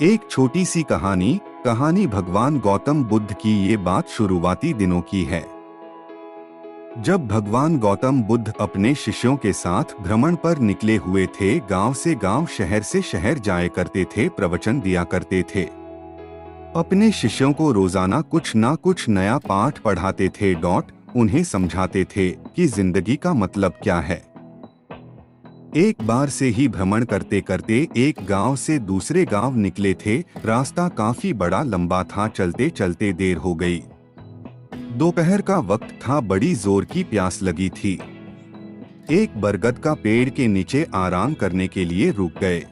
एक छोटी सी कहानी भगवान गौतम बुद्ध की। ये बात शुरुआती दिनों की है, जब भगवान गौतम बुद्ध अपने शिष्यों के साथ भ्रमण पर निकले हुए थे। गांव से गांव, शहर से शहर जाया करते थे, प्रवचन दिया करते थे, अपने शिष्यों को रोजाना कुछ ना कुछ नया पाठ पढ़ाते थे। उन्हें समझाते थे कि जिंदगी का मतलब क्या है। एक बार से ही भ्रमण करते करते एक गांव से दूसरे गांव निकले थे। रास्ता काफी बड़ा लंबा था, चलते चलते देर हो गई। दोपहर का वक्त था, बड़ी जोर की प्यास लगी थी। एक बरगद का पेड़ के नीचे आराम करने के लिए रुक गए।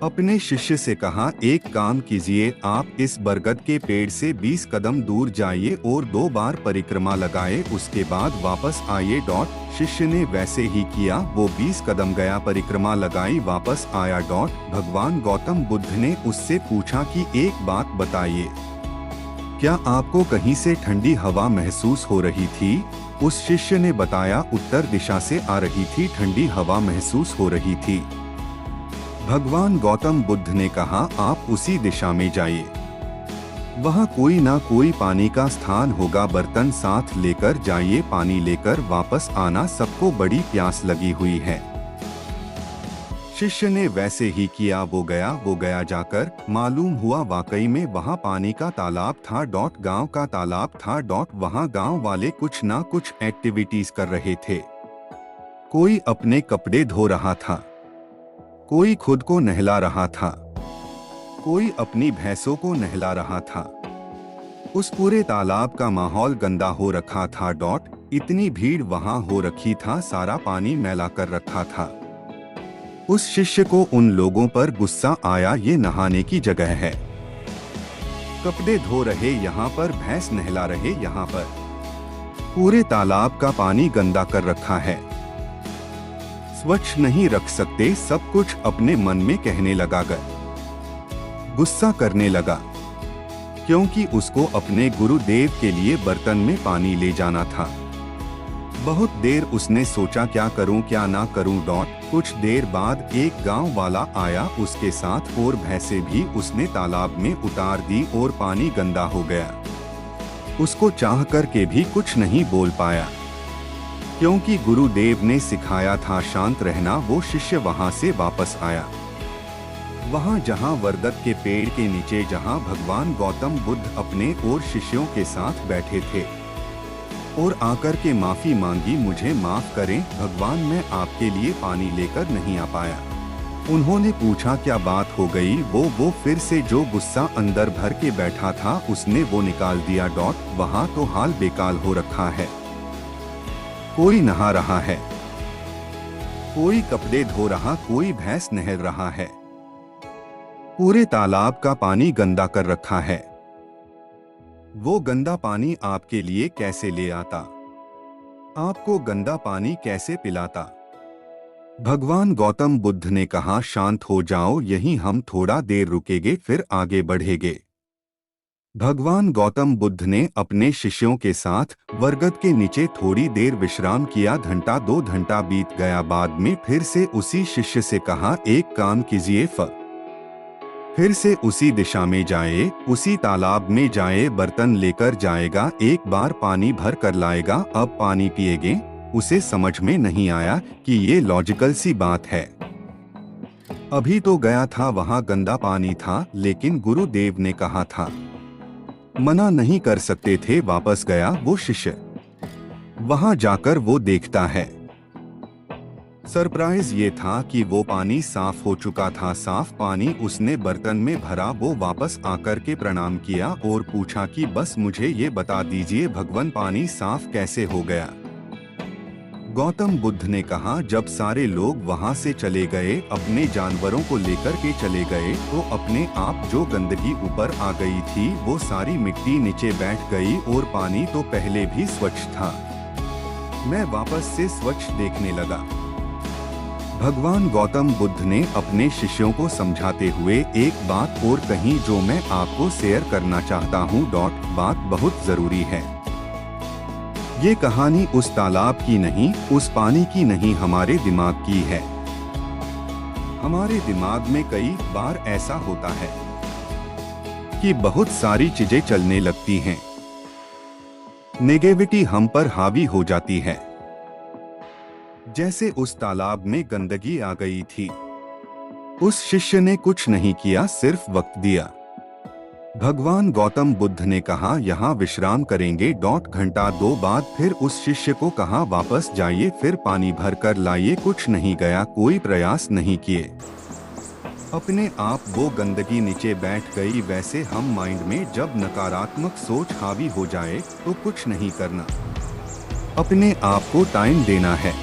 अपने शिष्य से कहा, एक काम कीजिए, आप इस बरगद के पेड़ से 20 कदम दूर जाइए और 2 बार परिक्रमा लगाए, उसके बाद वापस आइए। शिष्य ने वैसे ही किया। वो 20 कदम गया, परिक्रमा लगाई, वापस आया। भगवान गौतम बुद्ध ने उससे पूछा कि एक बात बताइए, क्या आपको कहीं से ठंडी हवा महसूस हो रही थी? उस शिष्य ने बताया, उत्तर दिशा से आ रही थी, ठंडी हवा महसूस हो रही थी। भगवान गौतम बुद्ध ने कहा, आप उसी दिशा में जाइए, वहाँ कोई ना कोई पानी का स्थान होगा, बर्तन साथ लेकर जाइए, पानी लेकर वापस आना, सबको बड़ी प्यास लगी हुई है। शिष्य ने वैसे ही किया। वो गया, जाकर मालूम हुआ वाकई में वहाँ पानी का तालाब था। गांव का तालाब था। वहाँ गांव वाले कुछ ना कुछ एक्टिविटीज कर रहे थे। कोई अपने कपड़े धो रहा था, कोई खुद को नहला रहा था, कोई अपनी भैंसों को नहला रहा था। उस पूरे तालाब का माहौल गंदा हो रखा था। इतनी भीड़ वहां हो रखी था, सारा पानी मैला कर रखा था। उस शिष्य को उन लोगों पर गुस्सा आया, ये नहाने की जगह है, कपड़े धो रहे यहाँ पर, भैंस नहला रहे यहाँ पर, पूरे तालाब का पानी गंदा कर रखा है, स्वच्छ नहीं रख सकते। सब कुछ अपने मन में कहने लगा, गुस्सा करने लगा, क्योंकि उसको अपने गुरुदेव के लिए बर्तन में पानी ले जाना था। बहुत देर उसने सोचा, क्या करूं क्या ना करूं। कुछ देर बाद एक गांव वाला आया, उसके साथ और भैंसे भी उसने तालाब में उतार दी और पानी गंदा हो गया। उसको चाह करके भी कुछ नहीं बोल पाया, क्योंकि गुरुदेव ने सिखाया था शांत रहना। वो शिष्य वहां से वापस आया, वहां जहां बरगद के पेड़ के नीचे, जहां भगवान गौतम बुद्ध अपने और शिष्यों के साथ बैठे थे, और आकर के माफी मांगी, मुझे माफ करें भगवान, मैं आपके लिए पानी लेकर नहीं आ पाया। उन्होंने पूछा, क्या बात हो गई? वो फिर से जो गुस्सा अंदर भर के बैठा था उसने वो निकाल दिया। वहाँ तो हाल बेकाल हो रखा है, कोई नहा रहा है, कोई कपड़े धो रहा, कोई भैंस नहल रहा है, पूरे तालाब का पानी गंदा कर रखा है। वो गंदा पानी आपके लिए कैसे ले आता? आपको गंदा पानी कैसे पिलाता? भगवान गौतम बुद्ध ने कहा, शांत हो जाओ, यहीं हम थोड़ा देर रुकेंगे, फिर आगे बढ़ेंगे। भगवान गौतम बुद्ध ने अपने शिष्यों के साथ बरगद के नीचे थोड़ी देर विश्राम किया। घंटा 2 घंटा बीत गया। बाद में फिर से उसी शिष्य से कहा, एक काम कीजिए, फिर से उसी दिशा में जाए, उसी तालाब में जाए, बर्तन लेकर जाएगा, एक बार पानी भर कर लाएगा, अब पानी पिएगे। उसे समझ में नहीं आया कि ये लॉजिकल सी बात है। अभी तो गया था, वहाँ गंदा पानी था, लेकिन गुरुदेव ने कहा था, मना नहीं कर सकते थे। वापस गया वो शिष्य, वहां जाकर वो देखता है, सरप्राइज ये था कि वो पानी साफ हो चुका था। साफ पानी उसने बर्तन में भरा। वो वापस आकर के प्रणाम किया और पूछा कि बस मुझे ये बता दीजिए भगवान, पानी साफ कैसे हो गया? गौतम बुद्ध ने कहा, जब सारे लोग वहां से चले गए, अपने जानवरों को लेकर के चले गए, तो अपने आप जो गंदगी ऊपर आ गई थी, वो सारी मिट्टी नीचे बैठ गई और पानी तो पहले भी स्वच्छ था। मैं वापस से स्वच्छ देखने लगा। भगवान गौतम बुद्ध ने अपने शिष्यों को समझाते हुए एक बात और कही, जो मैं आपको शेयर करना चाहता हूँ। बात बहुत जरूरी है। ये कहानी उस तालाब की नहीं, उस पानी की नहीं, हमारे दिमाग की है। हमारे दिमाग में कई बार ऐसा होता है कि बहुत सारी चीजें चलने लगती हैं, नेगेटिविटी हम पर हावी हो जाती है। जैसे उस तालाब में गंदगी आ गई थी। उस शिष्य ने कुछ नहीं किया, सिर्फ वक्त दिया। भगवान गौतम बुद्ध ने कहा यहाँ विश्राम करेंगे। घंटा 2 बाद फिर उस शिष्य को कहा वापस जाइए, फिर पानी भर कर लाइए। कुछ नहीं गया, कोई प्रयास नहीं किए, अपने आप वो गंदगी नीचे बैठ गई। वैसे हम माइंड में जब नकारात्मक सोच हावी हो जाए तो कुछ नहीं करना, अपने आप को टाइम देना है।